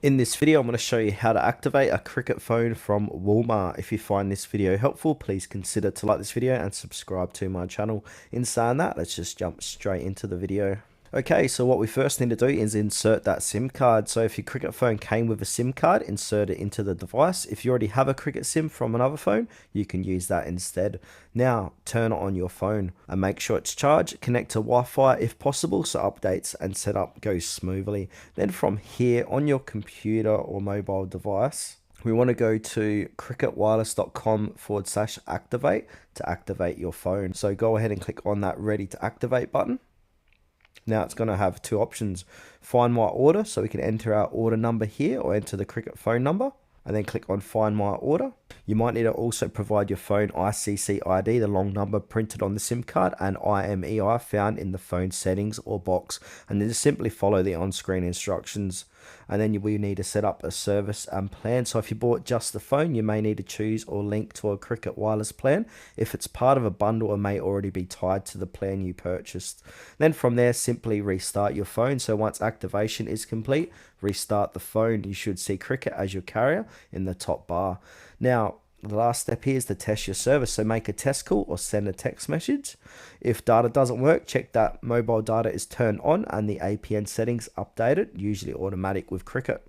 In this video, I'm going to show you how to activate a Cricket phone from Walmart. If you find this video helpful, please consider to like this video and subscribe to my channel. In saying that, let's just jump straight into the video. Okay, so what we first need to do is insert that SIM card. So if your Cricket phone came with a SIM card, insert it into the device. If you already have a Cricket SIM from another phone, you can use that instead. Now, turn on your phone and make sure it's charged. Connect to Wi-Fi if possible so updates and setup goes smoothly. Then from here on your computer or mobile device, we want to go to cricketwireless.com/activate to activate your phone. So go ahead and click on that ready to activate button. Now it's going to have two options: find my order, so we can enter our order number here or enter the Cricket phone number, and then click on find my order. You might need to also provide your phone ICC ID, the long number printed on the SIM card, and IMEI found in the phone settings or box, and then just simply follow the on-screen instructions. And then we need to set up a service and plan. So if you bought just the phone, you may need to choose or link to a Cricket Wireless plan. If it's part of a bundle, it may already be tied to the plan you purchased. Then from there, simply restart your phone. So once activation is complete, restart the phone. You should see Cricket as your carrier in the top bar. Now, the last step here is to test your service. So make a test call or send a text message. If data doesn't work, check that mobile data is turned on and the APN settings updated, usually automatic with Cricket.